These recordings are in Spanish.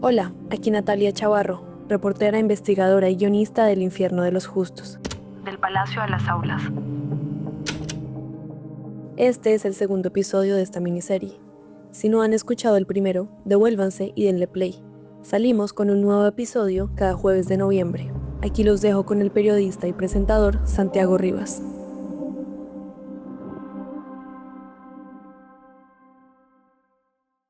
Hola, aquí Natalia Chavarro, reportera, investigadora y guionista del Infierno de los Justos. Del Palacio a las Aulas. Este es el segundo episodio de esta miniserie. Si no han escuchado el primero, devuélvanse y denle play. Salimos con un nuevo episodio cada jueves de noviembre. Aquí los dejo con el periodista y presentador Santiago Rivas.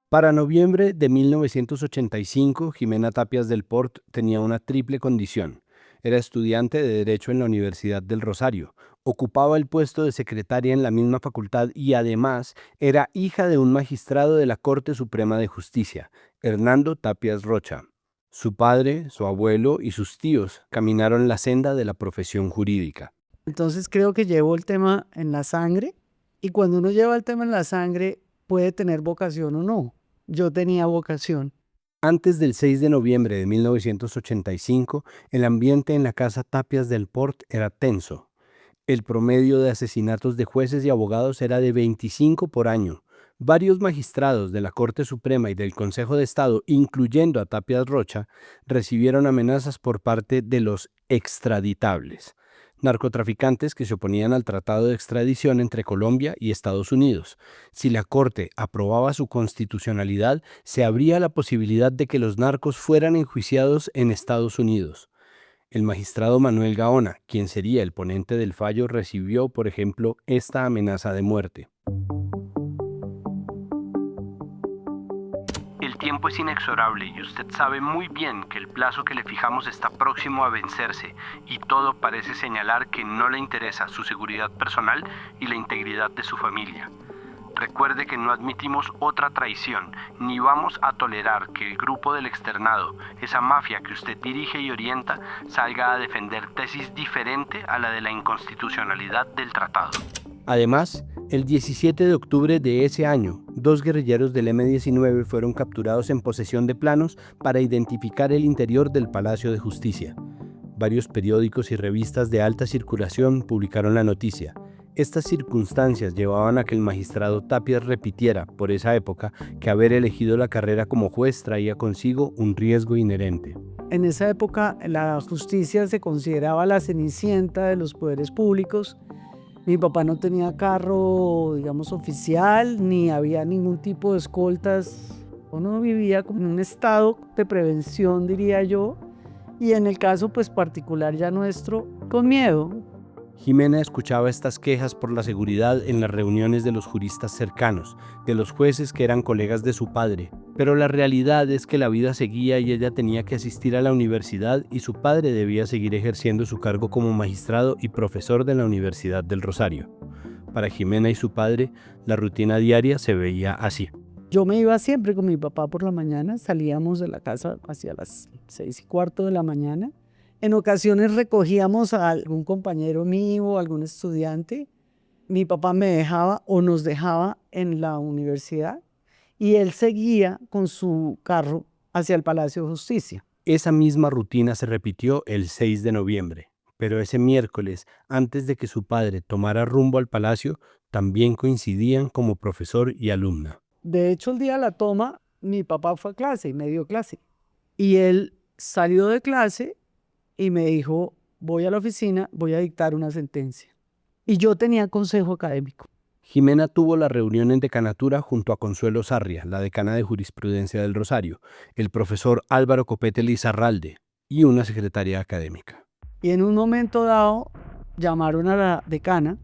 Para noviembre de 1985, Ximena Tapias del Port tenía una triple condición. Era estudiante de Derecho en la Universidad del Rosario, ocupaba el puesto de secretaria en la misma facultad y además era hija de un magistrado de la Corte Suprema de Justicia, Hernando Tapias Rocha. Su padre, su abuelo y sus tíos caminaron la senda de la profesión jurídica. Entonces creo que llevo el tema en la sangre y cuando uno lleva el tema en la sangre puede tener vocación o no. Yo tenía vocación. Antes del 6 de noviembre de 1985, el ambiente en la casa Tapias del Port era tenso. El promedio de asesinatos de jueces y abogados era de 25 por año. Varios magistrados de la Corte Suprema y del Consejo de Estado, incluyendo a Tapias Rocha, recibieron amenazas por parte de los extraditables, narcotraficantes que se oponían al tratado de extradición entre Colombia y Estados Unidos. Si la Corte aprobaba su constitucionalidad, se abría la posibilidad de que los narcos fueran enjuiciados en Estados Unidos. El magistrado Manuel Gaona, quien sería el ponente del fallo, recibió, por ejemplo, esta amenaza de muerte. El tiempo es inexorable y usted sabe muy bien que el plazo que le fijamos está próximo a vencerse y todo parece señalar que no le interesa su seguridad personal y la integridad de su familia. Recuerde que no admitimos otra traición, ni vamos a tolerar que el grupo del externado, esa mafia que usted dirige y orienta, salga a defender tesis diferente a la de la inconstitucionalidad del tratado. Además, el 17 de octubre de ese año, 2 guerrilleros del M-19 fueron capturados en posesión de planos para identificar el interior del Palacio de Justicia. Varios periódicos y revistas de alta circulación publicaron la noticia. Estas circunstancias llevaban a que el magistrado Tapias repitiera, por esa época, que haber elegido la carrera como juez traía consigo un riesgo inherente. En esa época la justicia se consideraba la cenicienta de los poderes públicos. Mi papá no tenía carro, digamos, oficial, ni había ningún tipo de escoltas. Uno vivía como en un estado de prevención, diría yo, y en el caso pues particular ya nuestro, con miedo. Ximena escuchaba estas quejas por la seguridad en las reuniones de los juristas cercanos, de los jueces que eran colegas de su padre, pero la realidad es que la vida seguía y ella tenía que asistir a la universidad y su padre debía seguir ejerciendo su cargo como magistrado y profesor de la Universidad del Rosario. Para Ximena y su padre, la rutina diaria se veía así. Yo me iba siempre con mi papá por la mañana, salíamos de la casa hacia las 6:15 de la mañana. En ocasiones recogíamos a algún compañero mío, algún estudiante. Mi papá me dejaba o nos dejaba en la universidad y él seguía con su carro hacia el Palacio de Justicia. Esa misma rutina se repitió el 6 de noviembre, pero ese miércoles, antes de que su padre tomara rumbo al palacio, también coincidían como profesor y alumna. De hecho, el día de la toma, mi papá fue a clase y me dio clase. Y él salió de clase y me dijo, voy a la oficina, voy a dictar una sentencia. Y yo tenía consejo académico. Ximena tuvo la reunión en decanatura junto a Consuelo Sarria, la decana de Jurisprudencia del Rosario, el profesor Álvaro Copete Lizarralde y una secretaria académica. Y en un momento dado llamaron a la decana,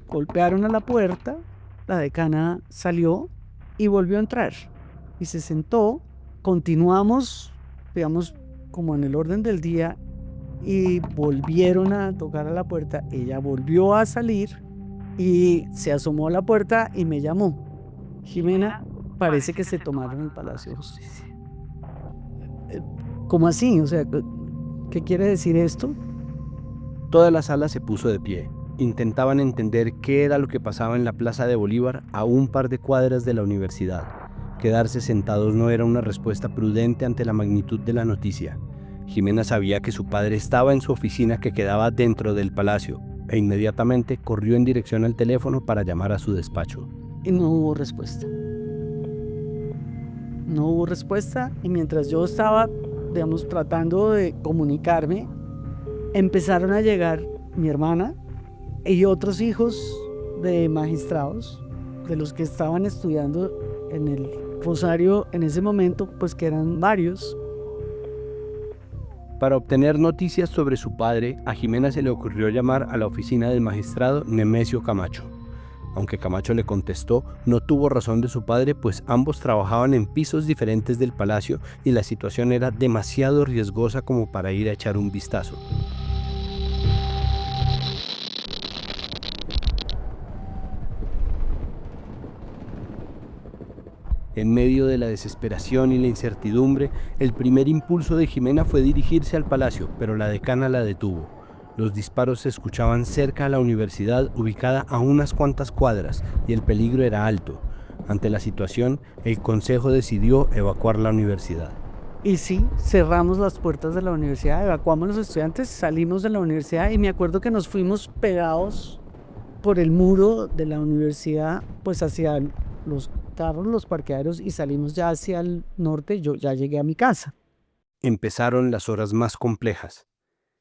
golpearon a la puerta, la decana salió y volvió a entrar. Y se sentó, continuamos, digamos, como en el orden del día, y volvieron a tocar a la puerta. Ella volvió a salir y se asomó a la puerta y me llamó. Ximena, parece que se tomaron el Palacio de Justicia. ¿Cómo así? O sea, ¿qué quiere decir esto? Toda la sala se puso de pie. Intentaban entender qué era lo que pasaba en la Plaza de Bolívar a un par de cuadras de la universidad. Quedarse sentados no era una respuesta prudente ante la magnitud de la noticia. Ximena sabía que su padre estaba en su oficina que quedaba dentro del palacio e inmediatamente corrió en dirección al teléfono para llamar a su despacho. Y no hubo respuesta. No hubo respuesta y mientras yo estaba, digamos, tratando de comunicarme, empezaron a llegar mi hermana y otros hijos de magistrados, de los que estaban estudiando en el Rosario en ese momento, pues que eran varios. Para obtener noticias sobre su padre, a Jimena se le ocurrió llamar a la oficina del magistrado Nemesio Camacho. Aunque Camacho le contestó, no tuvo razón de su padre, pues ambos trabajaban en pisos diferentes del palacio y la situación era demasiado riesgosa como para ir a echar un vistazo. En medio de la desesperación y la incertidumbre, el primer impulso de Jimena fue dirigirse al palacio, pero la decana la detuvo. Los disparos se escuchaban cerca a la universidad, ubicada a unas cuantas cuadras, y el peligro era alto. Ante la situación, el consejo decidió evacuar la universidad. Y sí, cerramos las puertas de la universidad, evacuamos a los estudiantes, salimos de la universidad y me acuerdo que nos fuimos pegados por el muro de la universidad, pues hacia los carros, los parqueaderos, y salimos ya hacia el norte. Yo ya llegué a mi casa. Empezaron las horas más complejas.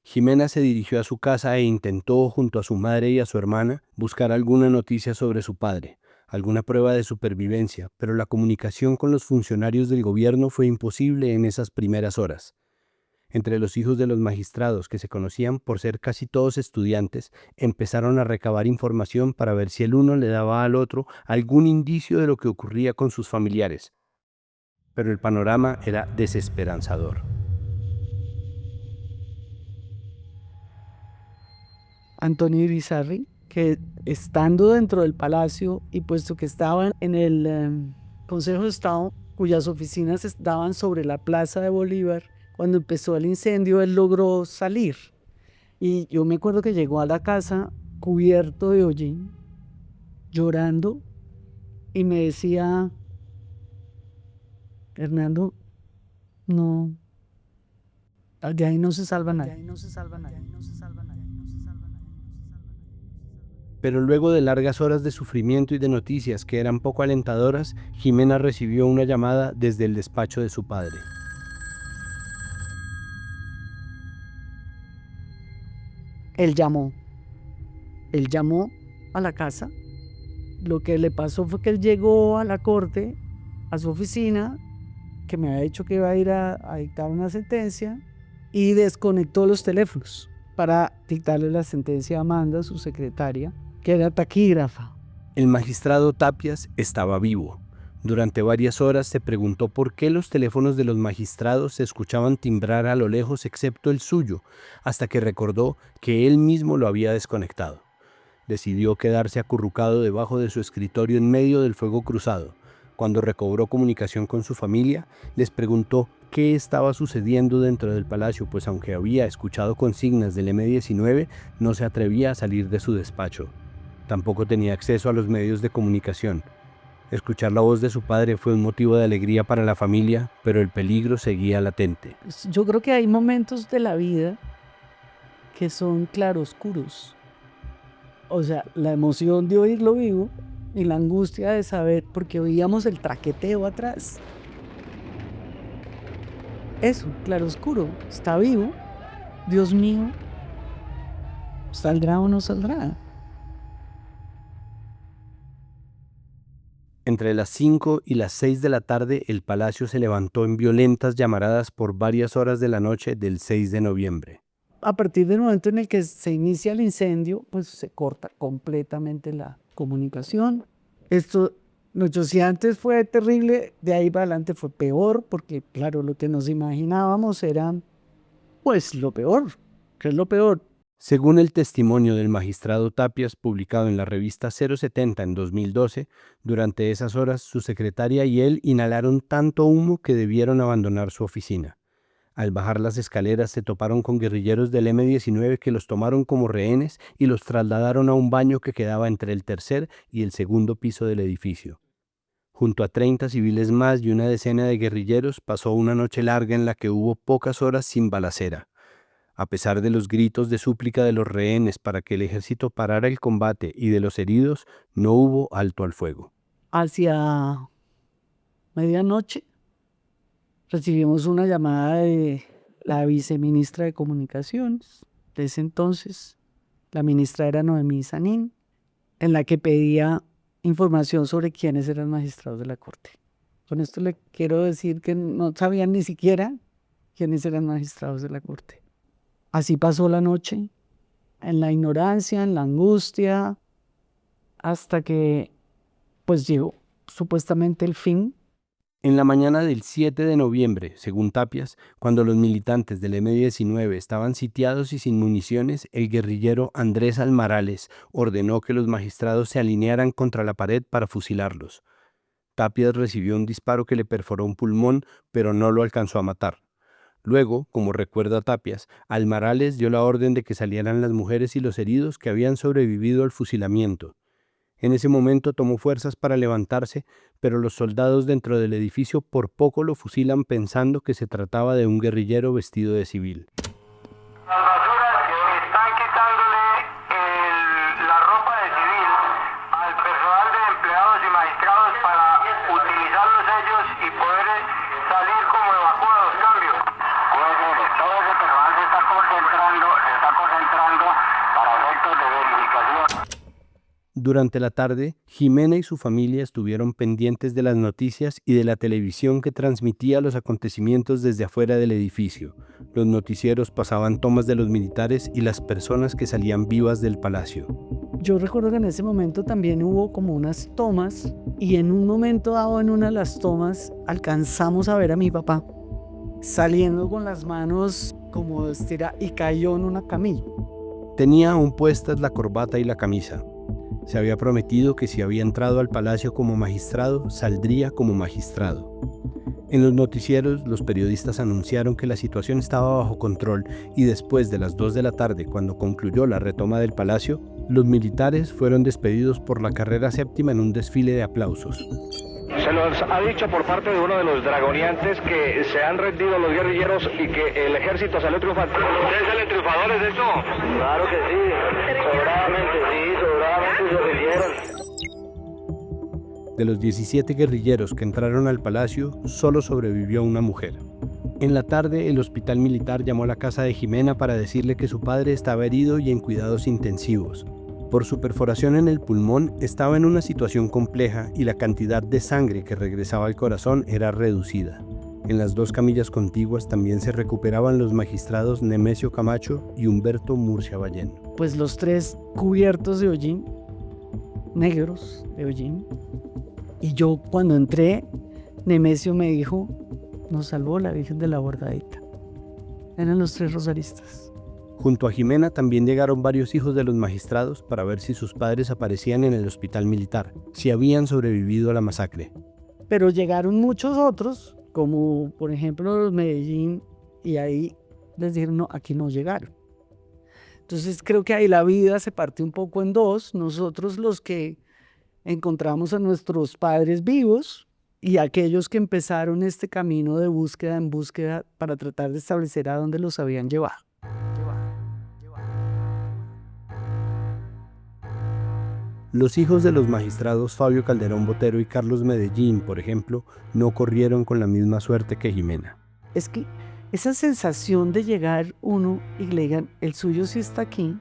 Jimena se dirigió a su casa e intentó, junto a su madre y a su hermana, buscar alguna noticia sobre su padre, alguna prueba de supervivencia, pero la comunicación con los funcionarios del gobierno fue imposible en esas primeras horas. Entre los hijos de los magistrados, que se conocían por ser casi todos estudiantes, empezaron a recabar información para ver si el uno le daba al otro algún indicio de lo que ocurría con sus familiares. Pero el panorama era desesperanzador. Antonio Irizarry, que estando dentro del palacio y puesto que estaba en el Consejo de Estado, cuyas oficinas estaban sobre la Plaza de Bolívar, cuando empezó el incendio, él logró salir. Y yo me acuerdo que llegó a la casa cubierto de hollín, llorando, y me decía: Hernando, no, de ahí no se salva nadie. Pero luego de largas horas de sufrimiento y de noticias que eran poco alentadoras, Jimena recibió una llamada desde el despacho de su padre. Él llamó a la casa. Lo que le pasó fue que él llegó a la corte, a su oficina, que me había dicho que iba a ir a dictar una sentencia, y desconectó los teléfonos para dictarle la sentencia a Amanda, su secretaria, que era taquígrafa. El magistrado Tapias estaba vivo. Durante varias horas se preguntó por qué los teléfonos de los magistrados se escuchaban timbrar a lo lejos excepto el suyo, hasta que recordó que él mismo lo había desconectado. Decidió quedarse acurrucado debajo de su escritorio en medio del fuego cruzado. Cuando recobró comunicación con su familia, les preguntó qué estaba sucediendo dentro del palacio, pues aunque había escuchado consignas del M-19, no se atrevía a salir de su despacho. Tampoco tenía acceso a los medios de comunicación. Escuchar la voz de su padre fue un motivo de alegría para la familia, pero el peligro seguía latente. Yo creo que hay momentos de la vida que son claroscuros. O sea, la emoción de oírlo vivo y la angustia de saber, porque oíamos el traqueteo atrás. Eso, claroscuro, está vivo. Dios mío, ¿saldrá o no saldrá? Entre las 5 y las 6 de la tarde, el palacio se levantó en violentas llamaradas por varias horas de la noche del 6 de noviembre. A partir del momento en el que se inicia el incendio, pues se corta completamente la comunicación. Esto, noche si antes fue terrible, de ahí para adelante fue peor, porque claro, lo que nos imaginábamos era, pues lo peor. ¿Qué es lo peor? Según el testimonio del magistrado Tapias, publicado en la revista 070 en 2012, durante esas horas su secretaria y él inhalaron tanto humo que debieron abandonar su oficina. Al bajar las escaleras se toparon con guerrilleros del M-19 que los tomaron como rehenes y los trasladaron a un baño que quedaba entre el tercer y el segundo piso del edificio. Junto a 30 civiles más y una decena de guerrilleros pasó una noche larga en la que hubo pocas horas sin balacera. A pesar de los gritos de súplica de los rehenes para que el ejército parara el combate y de los heridos, no hubo alto al fuego. Hacia medianoche recibimos una llamada de la viceministra de Comunicaciones de ese entonces, la ministra era Noemí Sanín, en la que pedía información sobre quiénes eran magistrados de la Corte. Con esto le quiero decir que no sabían ni siquiera quiénes eran magistrados de la Corte. Así pasó la noche, en la ignorancia, en la angustia, hasta que pues llegó supuestamente el fin. En la mañana del 7 de noviembre, según Tapias, cuando los militantes del M-19 estaban sitiados y sin municiones, el guerrillero Andrés Almarales ordenó que los magistrados se alinearan contra la pared para fusilarlos. Tapias recibió un disparo que le perforó un pulmón, pero no lo alcanzó a matar. Luego, como recuerda Tapias, Almarales dio la orden de que salieran las mujeres y los heridos que habían sobrevivido al fusilamiento. En ese momento tomó fuerzas para levantarse, pero los soldados dentro del edificio por poco lo fusilan pensando que se trataba de un guerrillero vestido de civil. Las basuras están quitándole la ropa de civil al personal de empleados y magistrados para utilizarlos ellos y poder salir como evacuados. Cambio. Pues todo ese personal se está concentrando para efectos de verificación. Durante la tarde, Jimena y su familia estuvieron pendientes de las noticias y de la televisión que transmitía los acontecimientos desde afuera del edificio. Los noticieros pasaban tomas de los militares y las personas que salían vivas del palacio. Yo recuerdo que en ese momento también hubo como unas tomas y en un momento dado en una de las tomas alcanzamos a ver a mi papá saliendo con las manos como estira y cayó en una camilla. Tenía aún puestas la corbata y la camisa. Se había prometido que si había entrado al palacio como magistrado, saldría como magistrado. En los noticieros, los periodistas anunciaron que la situación estaba bajo control y después de las 2 de la tarde, cuando concluyó la retoma del palacio, los militares fueron despedidos por la carrera séptima en un desfile de aplausos. Se nos ha dicho por parte de uno de los dragoniantes que se han rendido los guerrilleros y que el ejército salió triunfante. ¿Ustedes salen triunfadores de esto? Claro que sí, sobradamente se rindieron. De los 17 guerrilleros que entraron al palacio, solo sobrevivió una mujer. En la tarde, el hospital militar llamó a la casa de Jimena para decirle que su padre estaba herido y en cuidados intensivos. Por su perforación en el pulmón, estaba en una situación compleja y la cantidad de sangre que regresaba al corazón era reducida. En las 2 camillas contiguas también se recuperaban los magistrados Nemesio Camacho y Humberto Murcia Ballén. Pues los 3 cubiertos de hollín, negros de hollín. Y yo cuando entré, Nemesio me dijo, nos salvó la Virgen de la Bordadita. Eran los 3 rosaristas. Junto a Jimena también llegaron varios hijos de los magistrados para ver si sus padres aparecían en el hospital militar, si habían sobrevivido a la masacre. Pero llegaron muchos otros, como por ejemplo los Medellín, y ahí les dijeron, no, aquí no llegaron. Entonces creo que ahí la vida se parte un poco en 2, nosotros los que encontramos a nuestros padres vivos y aquellos que empezaron este camino de búsqueda en búsqueda para tratar de establecer a dónde los habían llevado. Los hijos de los magistrados Fabio Calderón Botero y Carlos Medellín, por ejemplo, no corrieron con la misma suerte que Jimena. Es que esa sensación de llegar uno y le digan, el suyo sí está aquí,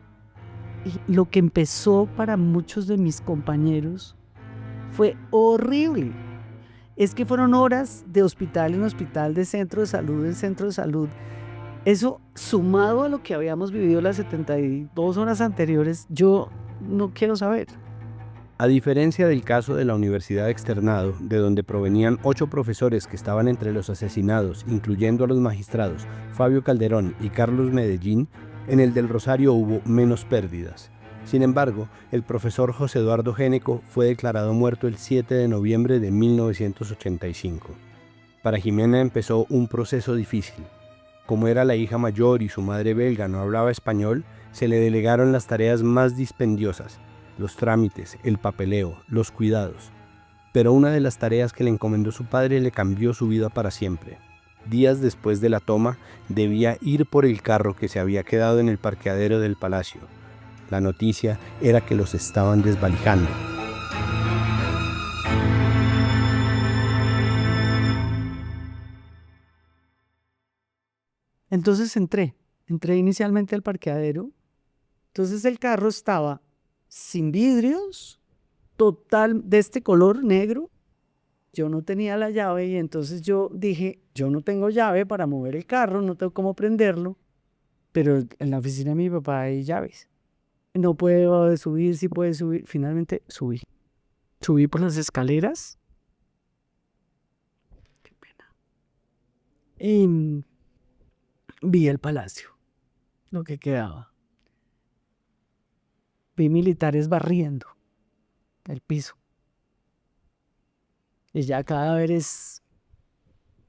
y lo que empezó para muchos de mis compañeros fue horrible. Es que fueron horas de hospital en hospital, de centro de salud en centro de salud. Eso sumado a lo que habíamos vivido las 72 horas anteriores, yo no quiero saber. A diferencia del caso de la Universidad Externado, de donde provenían 8 profesores que estaban entre los asesinados, incluyendo a los magistrados Fabio Calderón y Carlos Medellín, en el del Rosario hubo menos pérdidas. Sin embargo, el profesor José Eduardo Géneco fue declarado muerto el 7 de noviembre de 1985. Para Jimena empezó un proceso difícil. Como era la hija mayor y su madre belga no hablaba español, se le delegaron las tareas más dispendiosas, los trámites, el papeleo, los cuidados. Pero una de las tareas que le encomendó su padre le cambió su vida para siempre. Días después de la toma, debía ir por el carro que se había quedado en el parqueadero del palacio. La noticia era que los estaban desvalijando. Entonces entré inicialmente al parqueadero. Entonces el carro estaba sin vidrios, total de este color negro. Yo no tenía la llave y entonces yo dije, yo no tengo llave para mover el carro, no tengo cómo prenderlo, pero en la oficina de mi papá hay llaves. No puedo subir, sí puede subir. Finalmente subí. Subí por las escaleras. Qué pena. Y vi el palacio, lo que quedaba. Vi militares barriendo el piso. Y ya cadáveres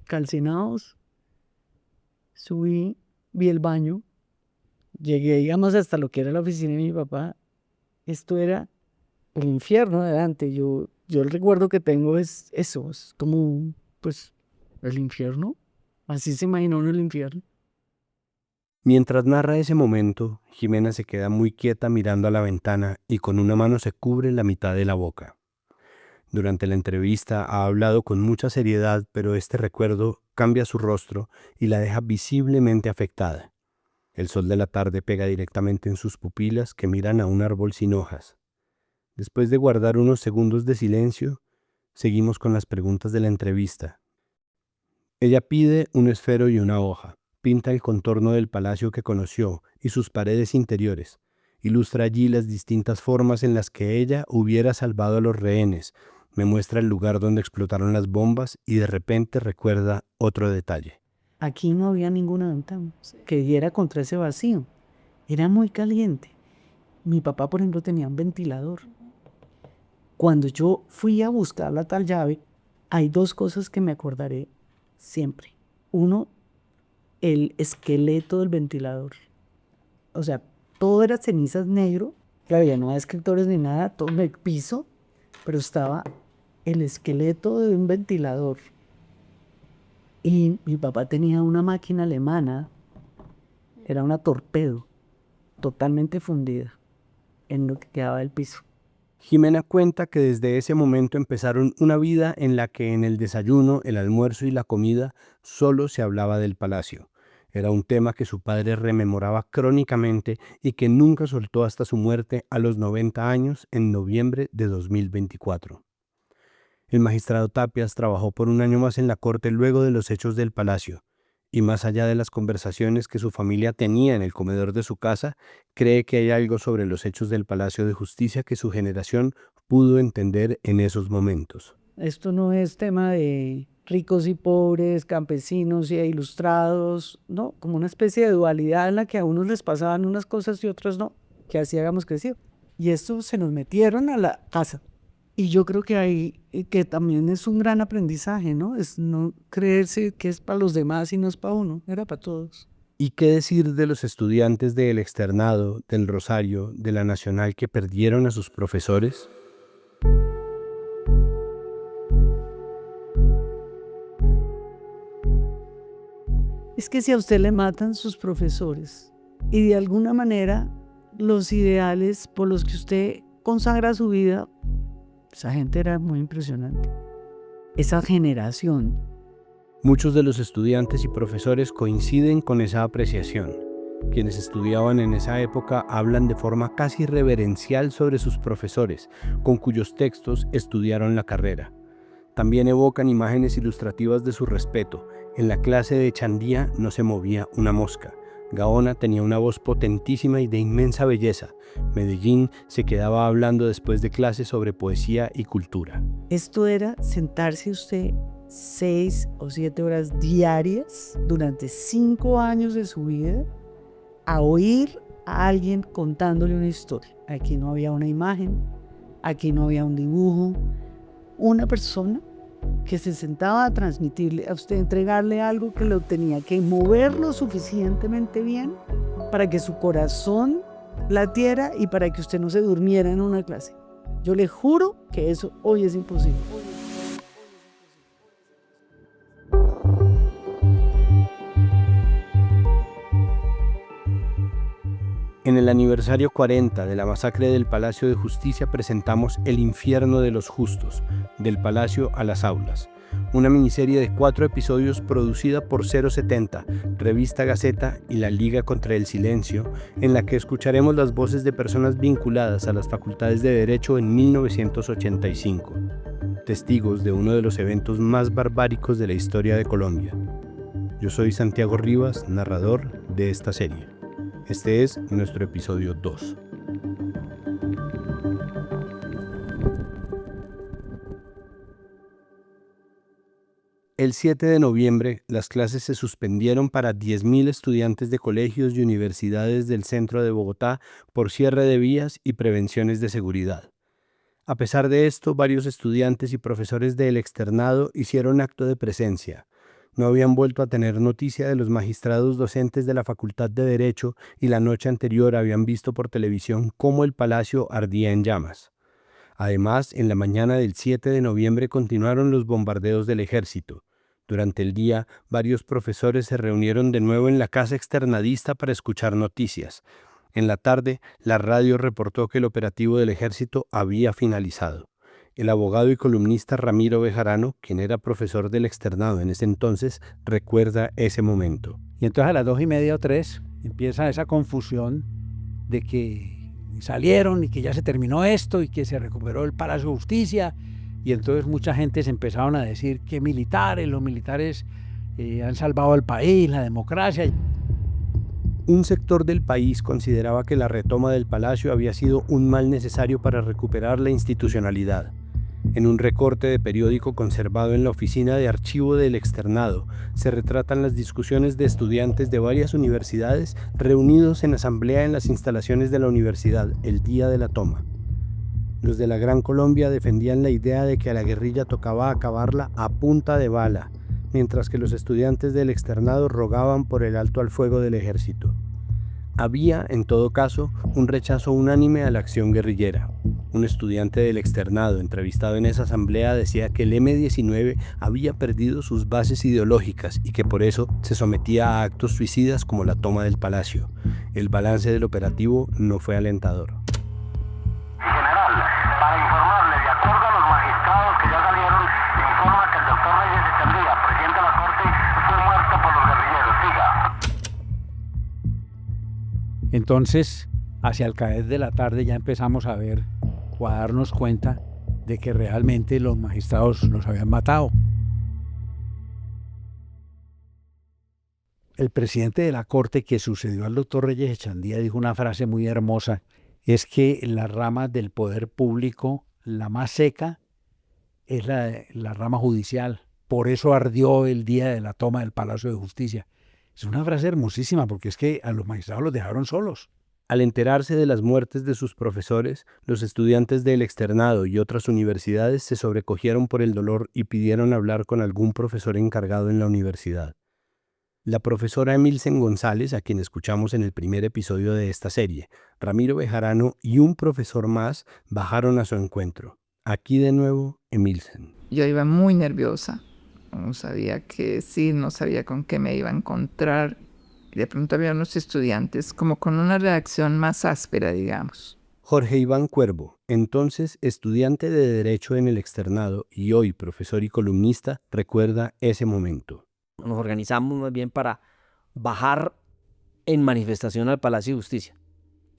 calcinados. Subí, vi el baño. Llegué, digamos, hasta lo que era la oficina de mi papá. Esto era el infierno de Dante. Yo el recuerdo que tengo es eso, es como, pues, el infierno. Así se imaginó uno el infierno. Mientras narra ese momento, Jimena se queda muy quieta mirando a la ventana y con una mano se cubre la mitad de la boca. Durante la entrevista ha hablado con mucha seriedad, pero este recuerdo cambia su rostro y la deja visiblemente afectada. El sol de la tarde pega directamente en sus pupilas que miran a un árbol sin hojas. Después de guardar unos segundos de silencio, seguimos con las preguntas de la entrevista. Ella pide un esfero y una hoja. Pinta el contorno del palacio que conoció y sus paredes interiores. Ilustra allí las distintas formas en las que ella hubiera salvado a los rehenes. Me muestra el lugar donde explotaron las bombas y de repente recuerda otro detalle. Aquí no había ninguna ventana que diera contra ese vacío. Era muy caliente. Mi papá, por ejemplo, tenía un ventilador. Cuando yo fui a buscar la tal llave, hay dos cosas que me acordaré siempre. Uno, el esqueleto del ventilador. O sea, todo era cenizas negro. Claro, ya no había escritores ni nada, todo en el piso, pero estaba el esqueleto de un ventilador. Y mi papá tenía una máquina alemana, era una torpedo, totalmente fundida en lo que quedaba del piso. Jimena cuenta que desde ese momento empezaron una vida en la que en el desayuno, el almuerzo y la comida solo se hablaba del palacio. Era un tema que su padre rememoraba crónicamente y que nunca soltó hasta su muerte a los 90 años en noviembre de 2024. El magistrado Tapias trabajó por un año más en la corte luego de los hechos del palacio, y más allá de las conversaciones que su familia tenía en el comedor de su casa, cree que hay algo sobre los hechos del Palacio de Justicia que su generación pudo entender en esos momentos. Esto no es tema de ricos y pobres, campesinos y ilustrados, ¿no? Como una especie de dualidad en la que a unos les pasaban unas cosas y otros no, que así habíamos crecido. Y esto se nos metieron a la casa. Y yo creo que ahí, que también es un gran aprendizaje, ¿no? Es no creerse que es para los demás y no es para uno, era para todos. ¿Y qué decir de los estudiantes del Externado, del Rosario, de la Nacional que perdieron a sus profesores? Es que si a usted le matan sus profesores y de alguna manera los ideales por los que usted consagra su vida, esa gente era muy impresionante. Esa generación. Muchos de los estudiantes y profesores coinciden con esa apreciación. Quienes estudiaban en esa época hablan de forma casi reverencial sobre sus profesores, con cuyos textos estudiaron la carrera. También evocan imágenes ilustrativas de su respeto. En la clase de Chandía no se movía una mosca. Gaona tenía una voz potentísima y de inmensa belleza. Medellín se quedaba hablando después de clase sobre poesía y cultura. Esto era sentarse usted 6 o 7 horas diarias durante 5 años de su vida a oír a alguien contándole una historia. Aquí no había una imagen, aquí no había un dibujo, una persona que se sentaba a transmitirle a usted, entregarle algo que lo tenía que mover lo suficientemente bien para que su corazón latiera y para que usted no se durmiera en una clase. Yo le juro que eso hoy es imposible. En el aniversario 40 de la masacre del Palacio de Justicia presentamos El infierno de los justos, del palacio a las aulas. una miniserie de 4 episodios producida por 070, Revista Gaceta y la Liga contra el Silencio, en la que escucharemos las voces de personas vinculadas a las facultades de Derecho en 1985, testigos de uno de los eventos más barbáricos de la historia de Colombia. Yo soy Santiago Rivas, narrador de esta serie. Este es nuestro episodio 2. El 7 de noviembre, las clases se suspendieron para 10.000 estudiantes de colegios y universidades del centro de Bogotá por cierre de vías y prevenciones de seguridad. A pesar de esto, varios estudiantes y profesores del externado hicieron acto de presencia. No habían vuelto a tener noticia de los magistrados docentes de la Facultad de Derecho y la noche anterior habían visto por televisión cómo el palacio ardía en llamas. Además, en la mañana del 7 de noviembre continuaron los bombardeos del ejército. Durante el día, varios profesores se reunieron de nuevo en la casa externadista para escuchar noticias. En la tarde, la radio reportó que el operativo del ejército había finalizado. El abogado y columnista Ramiro Bejarano, quien era profesor del externado en ese entonces, recuerda ese momento. Y entonces a las 2:30 o 3 empieza esa confusión de que salieron y que ya se terminó esto y que se recuperó el Palacio de Justicia, y entonces mucha gente se empezaron a decir que los militares han salvado al país, la democracia. Un sector del país consideraba que la retoma del palacio había sido un mal necesario para recuperar la institucionalidad. En un recorte de periódico conservado en la oficina de archivo del externado, se retratan las discusiones de estudiantes de varias universidades reunidos en asamblea en las instalaciones de la universidad el día de la toma. Los de la Gran Colombia defendían la idea de que a la guerrilla tocaba acabarla a punta de bala, mientras que los estudiantes del externado rogaban por el alto al fuego del ejército. Había, en todo caso, un rechazo unánime a la acción guerrillera. Un estudiante del externado entrevistado en esa asamblea decía que el M-19 había perdido sus bases ideológicas y que por eso se sometía a actos suicidas como la toma del palacio. El balance del operativo no fue alentador. General, para informarle, de acuerdo a los magistrados que ya salieron, informa que el doctor Reyes Echeandía, presidente de la Corte, fue muerto por los guerrilleros. Siga. Entonces, hacia el caer de la tarde ya empezamos a ver o a darnos cuenta de que realmente los magistrados los habían matado. El presidente de la Corte que sucedió al doctor Reyes Echeandía dijo una frase muy hermosa, es que la rama del poder público, la más seca, es la rama judicial. Por eso ardió el día de la toma del Palacio de Justicia. Es una frase hermosísima porque es que a los magistrados los dejaron solos. Al enterarse de las muertes de sus profesores, los estudiantes del externado y otras universidades se sobrecogieron por el dolor y pidieron hablar con algún profesor encargado en la universidad. La profesora Emilsen González, a quien escuchamos en el primer episodio de esta serie, Ramiro Bejarano y un profesor más bajaron a su encuentro. Aquí de nuevo, Emilsen. Yo iba muy nerviosa, no sabía qué decir, no sabía con qué me iba a encontrar. Y de pronto había unos estudiantes como con una reacción más áspera, digamos. Jorge Iván Cuervo, entonces estudiante de Derecho en el externado y hoy profesor y columnista, recuerda ese momento. Nos organizamos más bien para bajar en manifestación al Palacio de Justicia.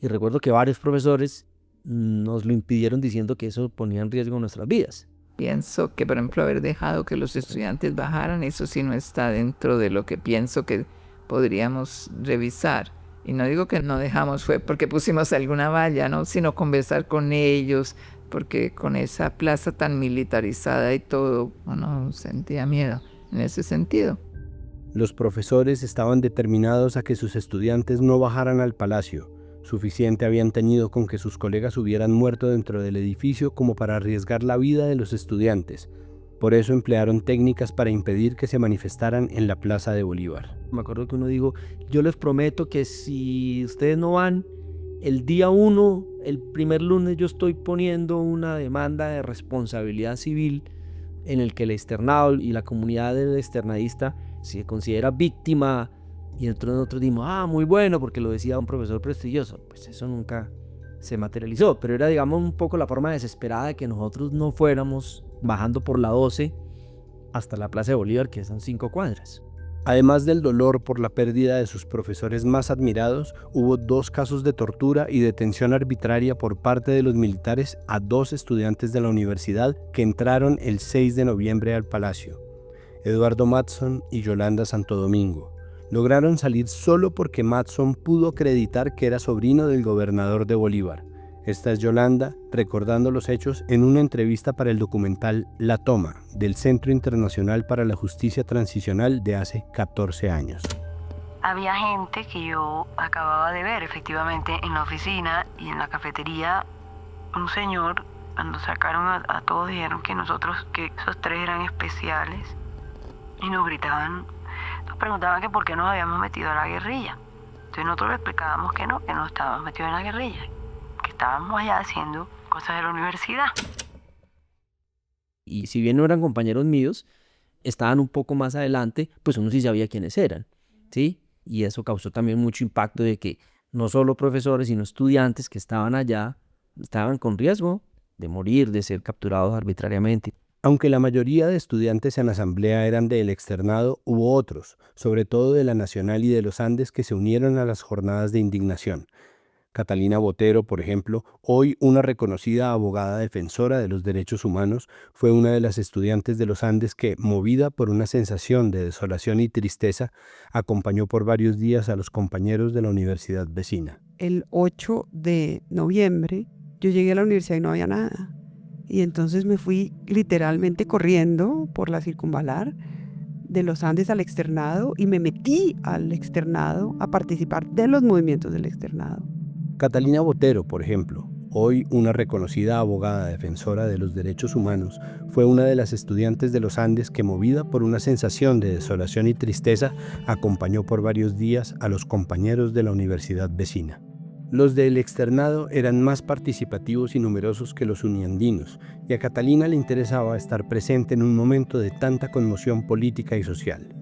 Y recuerdo que varios profesores nos lo impidieron diciendo que eso ponía en riesgo nuestras vidas. Pienso que, por ejemplo, haber dejado que los estudiantes bajaran, eso sí no está dentro de lo que pienso que podríamos revisar. Y no digo que no dejamos, fue porque pusimos alguna valla, ¿no? Sino conversar con ellos, porque con esa plaza tan militarizada y todo, bueno, sentía miedo en ese sentido. Los profesores estaban determinados a que sus estudiantes no bajaran al palacio. Suficiente habían tenido con que sus colegas hubieran muerto dentro del edificio como para arriesgar la vida de los estudiantes. Por eso emplearon técnicas para impedir que se manifestaran en la Plaza de Bolívar. Me acuerdo que uno dijo, yo les prometo que si ustedes no van, el día 1, el primer lunes, yo estoy poniendo una demanda de responsabilidad civil en el que el externado y la comunidad del externadista se considera víctima. Y entonces nosotros dijimos, muy bueno, porque lo decía un profesor prestigioso. Pues eso nunca se materializó, pero era, digamos, un poco la forma desesperada de que nosotros no fuéramos bajando por la 12 hasta la Plaza de Bolívar, que son 5 cuadras. Además del dolor por la pérdida de sus profesores más admirados, hubo 2 casos de tortura y detención arbitraria por parte de los militares a 2 estudiantes de la universidad que entraron el 6 de noviembre al Palacio, Eduardo Matson y Yolanda Santo Domingo. Lograron salir solo porque Matson pudo acreditar que era sobrino del gobernador de Bolívar. Esta es Yolanda recordando los hechos en una entrevista para el documental La Toma, del Centro Internacional para la Justicia Transicional de hace 14 años. Había gente que yo acababa de ver efectivamente en la oficina y en la cafetería. Un señor, cuando sacaron a todos, dijeron que esos 3 eran especiales y nos gritaban, nos preguntaban que por qué nos habíamos metido a la guerrilla. Entonces nosotros le explicábamos que no estábamos metidos en la guerrilla, que estábamos allá haciendo cosas de la universidad. Y si bien no eran compañeros míos, estaban un poco más adelante, pues uno sí sabía quiénes eran, ¿sí? Y eso causó también mucho impacto de que no solo profesores, sino estudiantes que estaban allá, estaban con riesgo de morir, de ser capturados arbitrariamente. Aunque la mayoría de estudiantes en la asamblea eran del externado, hubo otros, sobre todo de la Nacional y de los Andes, que se unieron a las jornadas de indignación. Catalina Botero, por ejemplo, hoy una reconocida abogada defensora de los derechos humanos, fue una de las estudiantes de los Andes que, movida por una sensación de desolación y tristeza, acompañó por varios días a los compañeros de la universidad vecina. El 8 de noviembre yo llegué a la universidad y no había nada. Y entonces me fui literalmente corriendo por la circunvalar de los Andes al externado y me metí al externado a participar de los movimientos del externado. Catalina Botero, por ejemplo, hoy una reconocida abogada defensora de los derechos humanos, fue una de las estudiantes de los Andes que, movida por una sensación de desolación y tristeza, acompañó por varios días a los compañeros de la universidad vecina. Los del externado eran más participativos y numerosos que los uniandinos, y a Catalina le interesaba estar presente en un momento de tanta conmoción política y social.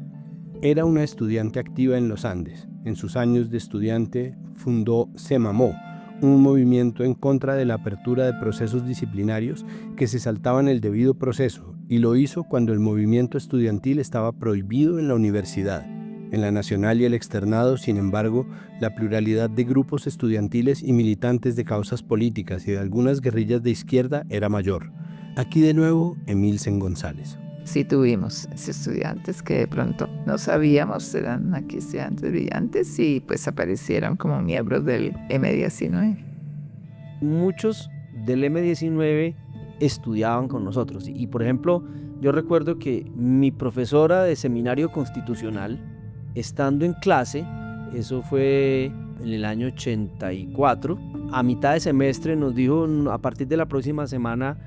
Era una estudiante activa en los Andes. En sus años de estudiante fundó SEMAMO, un movimiento en contra de la apertura de procesos disciplinarios que se saltaban el debido proceso, y lo hizo cuando el movimiento estudiantil estaba prohibido en la universidad. En la Nacional y el externado, sin embargo, la pluralidad de grupos estudiantiles y militantes de causas políticas y de algunas guerrillas de izquierda era mayor. Aquí de nuevo, Emilsen González. Sí tuvimos estudiantes que de pronto no sabíamos, eran aquí estudiantes brillantes y pues aparecieron como miembros del M19. Muchos del M19 estudiaban con nosotros y por ejemplo, yo recuerdo que mi profesora de seminario constitucional, estando en clase, eso fue en el año 84, a mitad de semestre nos dijo: a partir de la próxima semana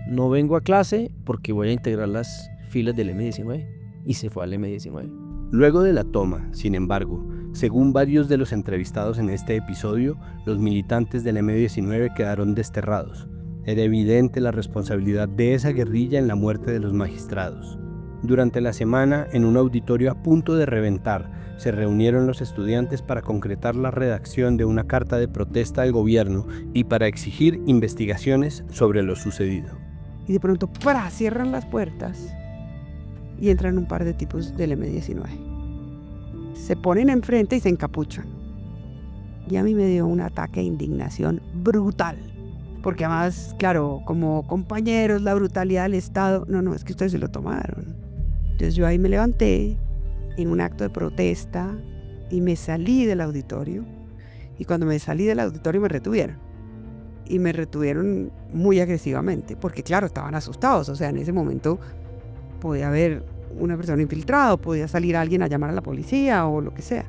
no vengo a clase porque voy a integrar las filas del M19, y se fue al M19. Luego de la toma, sin embargo, según varios de los entrevistados en este episodio, los militantes del M19 quedaron desterrados. Era evidente la responsabilidad de esa guerrilla en la muerte de los magistrados. Durante la semana, en un auditorio a punto de reventar, se reunieron los estudiantes para concretar la redacción de una carta de protesta al gobierno y para exigir investigaciones sobre lo sucedido. Y de pronto, ¡pra!, cierran las puertas y entran un par de tipos del M19. Se ponen enfrente y se encapuchan. Y a mí me dio un ataque de indignación brutal. Porque además, claro, como compañeros, la brutalidad del Estado, no, es que ustedes se lo tomaron. Entonces yo ahí me levanté en un acto de protesta y me salí del auditorio. Y cuando me salí del auditorio me retuvieron. Y me retuvieron muy agresivamente, porque claro, estaban asustados. O sea, en ese momento podía haber una persona infiltrada, podía salir alguien a llamar a la policía o lo que sea.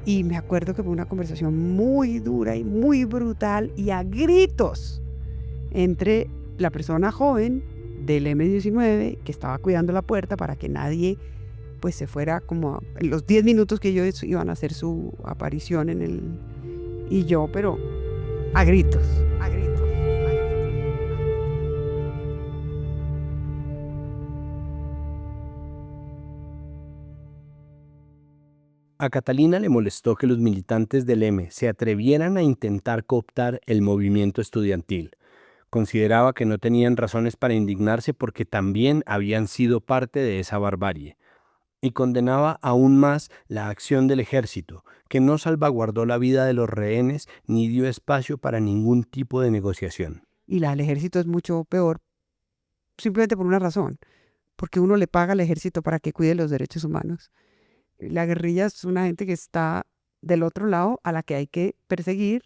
Y me acuerdo que fue una conversación muy dura y muy brutal y a gritos entre la persona joven del M19 que estaba cuidando la puerta para que nadie pues se fuera, como en los 10 minutos que ellos iban a hacer su aparición y yo, pero a gritos. A Catalina le molestó que los militantes del M se atrevieran a intentar cooptar el movimiento estudiantil. Consideraba que no tenían razones para indignarse porque también habían sido parte de esa barbarie. Y condenaba aún más la acción del ejército, que no salvaguardó la vida de los rehenes ni dio espacio para ningún tipo de negociación. Y la del ejército es mucho peor, simplemente por una razón, porque uno le paga al ejército para que cuide los derechos humanos. La guerrilla es una gente que está del otro lado, a la que hay que perseguir,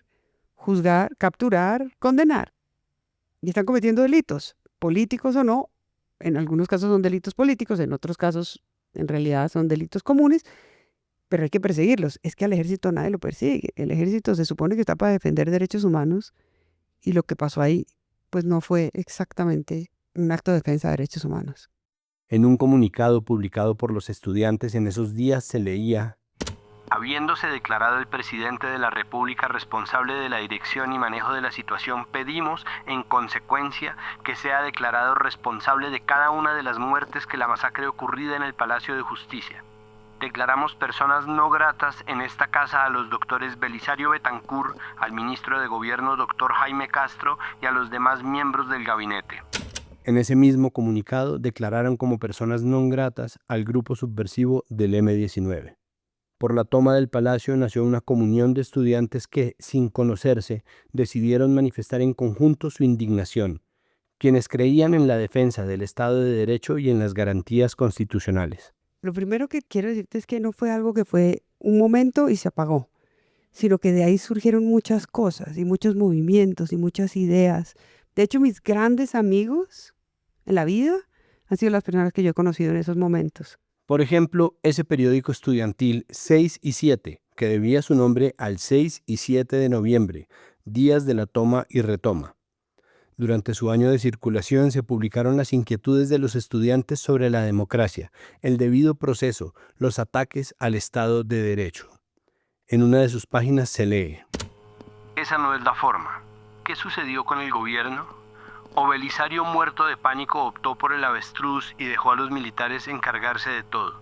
juzgar, capturar, condenar. Y están cometiendo delitos, políticos o no. En algunos casos son delitos políticos, en otros casos en realidad son delitos comunes, pero hay que perseguirlos. Es que al ejército nadie lo persigue. El ejército se supone que está para defender derechos humanos y lo que pasó ahí pues no fue exactamente un acto de defensa de derechos humanos. En un comunicado publicado por los estudiantes en esos días se leía: habiéndose declarado el presidente de la República responsable de la dirección y manejo de la situación, pedimos, en consecuencia, que sea declarado responsable de cada una de las muertes que la masacre ocurrida en el Palacio de Justicia. Declaramos personas no gratas en esta casa a los doctores Belisario Betancur, al ministro de Gobierno doctor Jaime Castro y a los demás miembros del gabinete. En ese mismo comunicado declararon como personas no gratas al grupo subversivo del M-19. Por la toma del palacio nació una comunión de estudiantes que, sin conocerse, decidieron manifestar en conjunto su indignación, quienes creían en la defensa del Estado de Derecho y en las garantías constitucionales. Lo primero que quiero decirte es que no fue algo que fue un momento y se apagó, sino que de ahí surgieron muchas cosas y muchos movimientos y muchas ideas. De hecho, mis grandes amigos en la vida han sido las personas que yo he conocido en esos momentos. Por ejemplo, ese periódico estudiantil 6 y 7, que debía su nombre al 6 y 7 de noviembre, días de la toma y retoma. Durante su año de circulación se publicaron las inquietudes de los estudiantes sobre la democracia, el debido proceso, los ataques al Estado de Derecho. En una de sus páginas se lee: esa no es la forma. ¿Qué sucedió con el gobierno? O Belisario, muerto de pánico, optó por el avestruz y dejó a los militares encargarse de todo.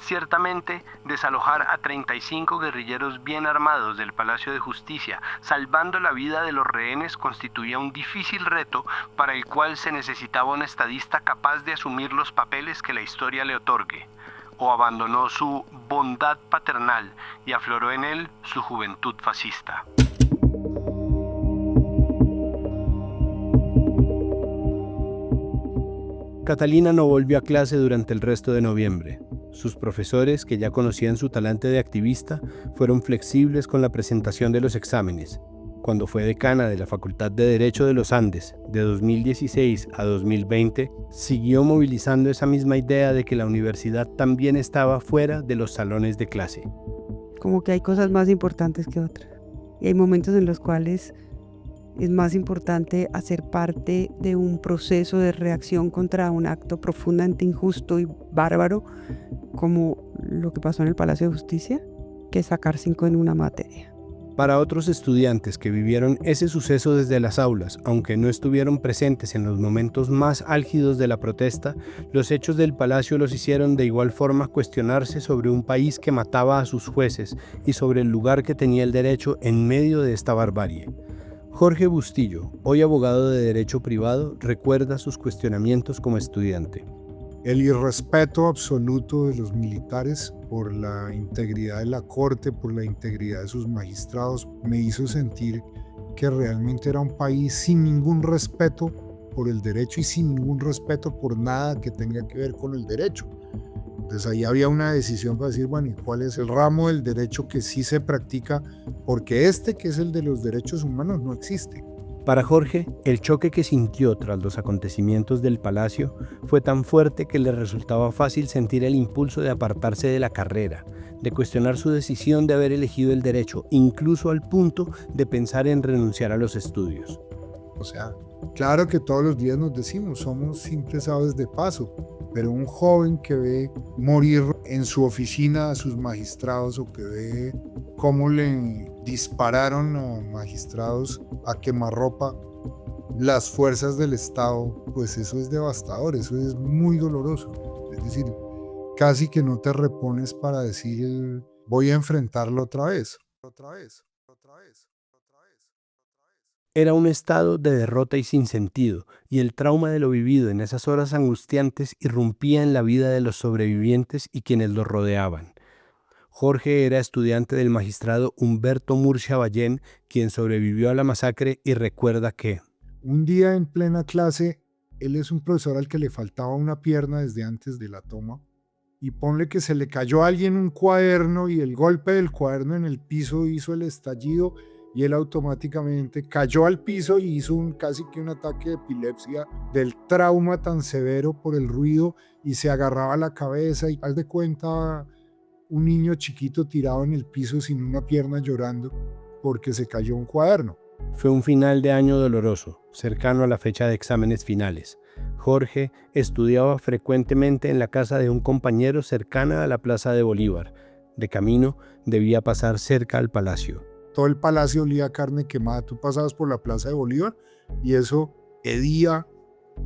Ciertamente, desalojar a 35 guerrilleros bien armados del Palacio de Justicia, salvando la vida de los rehenes, constituía un difícil reto para el cual se necesitaba un estadista capaz de asumir los papeles que la historia le otorgue. O abandonó su bondad paternal y afloró en él su juventud fascista. Catalina no volvió a clase durante el resto de noviembre. Sus profesores, que ya conocían su talante de activista, fueron flexibles con la presentación de los exámenes. Cuando fue decana de la Facultad de Derecho de los Andes, de 2016 a 2020, siguió movilizando esa misma idea de que la universidad también estaba fuera de los salones de clase. Como que hay cosas más importantes que otras. Y hay momentos en los cuales es más importante hacer parte de un proceso de reacción contra un acto profundamente injusto y bárbaro, como lo que pasó en el Palacio de Justicia, que sacar 5 en una materia. Para otros estudiantes que vivieron ese suceso desde las aulas, aunque no estuvieron presentes en los momentos más álgidos de la protesta, los hechos del palacio los hicieron de igual forma cuestionarse sobre un país que mataba a sus jueces y sobre el lugar que tenía el derecho en medio de esta barbarie. Jorge Bustillo, hoy abogado de derecho privado, recuerda sus cuestionamientos como estudiante. El irrespeto absoluto de los militares por la integridad de la corte, por la integridad de sus magistrados, me hizo sentir que realmente era un país sin ningún respeto por el derecho y sin ningún respeto por nada que tenga que ver con el derecho. Entonces ahí había una decisión para decir, bueno, ¿y cuál es el ramo del derecho que sí se practica? Porque que es el de los derechos humanos, no existe. Para Jorge, el choque que sintió tras los acontecimientos del palacio fue tan fuerte que le resultaba fácil sentir el impulso de apartarse de la carrera, de cuestionar su decisión de haber elegido el derecho, incluso al punto de pensar en renunciar a los estudios. O sea, claro que todos los días nos decimos, somos simples aves de paso, pero un joven que ve morir en su oficina a sus magistrados o que ve cómo le dispararon a magistrados a quemarropa las fuerzas del Estado, pues eso es devastador, eso es muy doloroso. Es decir, casi que no te repones para decir voy a enfrentarlo otra vez. Era un estado de derrota y sinsentido, y el trauma de lo vivido en esas horas angustiantes irrumpía en la vida de los sobrevivientes y quienes los rodeaban. Jorge era estudiante del magistrado Humberto Murcia Ballén, quien sobrevivió a la masacre y recuerda que un día en plena clase, él es un profesor al que le faltaba una pierna desde antes de la toma, y ponle que se le cayó a alguien un cuaderno y el golpe del cuaderno en el piso hizo el estallido y él automáticamente cayó al piso y hizo casi que un ataque de epilepsia del trauma tan severo por el ruido y se agarraba la cabeza y haz de cuenta un niño chiquito tirado en el piso sin una pierna llorando porque se cayó un cuaderno. Fue un final de año doloroso, cercano a la fecha de exámenes finales. Jorge estudiaba frecuentemente en la casa de un compañero cercana a la Plaza de Bolívar. De camino, debía pasar cerca al palacio. Todo el palacio olía a carne quemada. Tú pasabas por la Plaza de Bolívar y eso hedía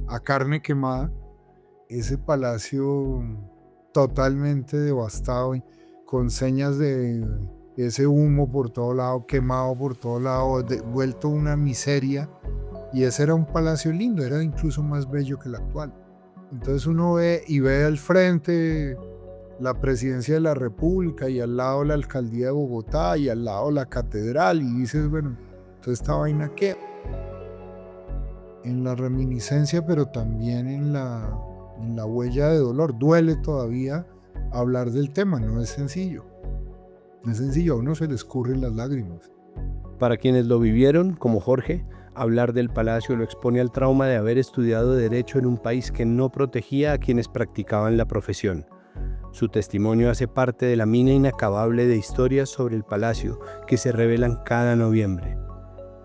a carne quemada. Ese palacio totalmente devastado, con señas de ese humo por todo lado, quemado por todo lado, vuelto una miseria. Y ese era un palacio lindo, era incluso más bello que el actual. Entonces uno ve al frente la presidencia de la República y al lado la alcaldía de Bogotá y al lado la catedral y dices, bueno, entonces esta vaina qué. En la reminiscencia, pero también en la huella de dolor. Duele todavía hablar del tema, no es sencillo. No es sencillo, a uno se le escurren las lágrimas. Para quienes lo vivieron, como Jorge, hablar del palacio lo expone al trauma de haber estudiado Derecho en un país que no protegía a quienes practicaban la profesión. Su testimonio hace parte de la mina inacabable de historias sobre el palacio que se revelan cada noviembre.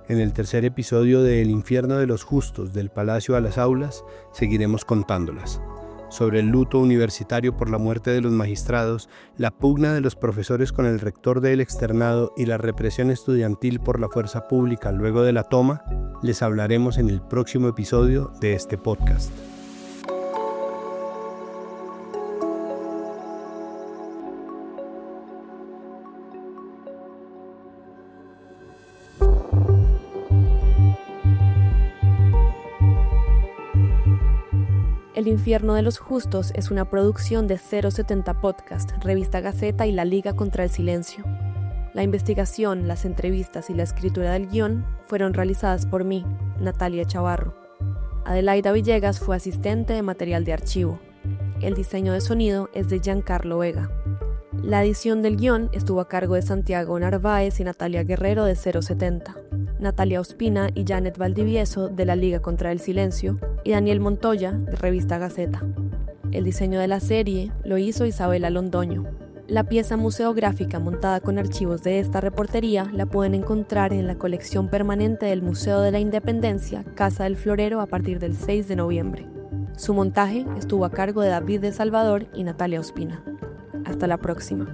En el tercer episodio de El infierno de los justos, del palacio a las aulas, seguiremos contándolas. Sobre el luto universitario por la muerte de los magistrados, la pugna de los profesores con el rector del externado y la represión estudiantil por la fuerza pública luego de la toma, les hablaremos en el próximo episodio de este podcast. El infierno de los justos es una producción de 070 Podcast, Revista Gaceta y la Liga contra el Silencio. La investigación, las entrevistas y la escritura del guión fueron realizadas por mí, Natalia Chavarro. Adelaida Villegas fue asistente de material de archivo. El diseño de sonido es de Giancarlo Vega. La edición del guión estuvo a cargo de Santiago Narváez y Natalia Guerrero de 070. Natalia Ospina y Janet Valdivieso de la Liga contra el Silencio y Daniel Montoya de Revista Gaceta. El diseño de la serie lo hizo Isabela Londoño. La pieza museográfica montada con archivos de esta reportería la pueden encontrar en la colección permanente del Museo de la Independencia, Casa del Florero, a partir del 6 de noviembre. Su montaje estuvo a cargo de David de Salvador y Natalia Ospina. Hasta la próxima.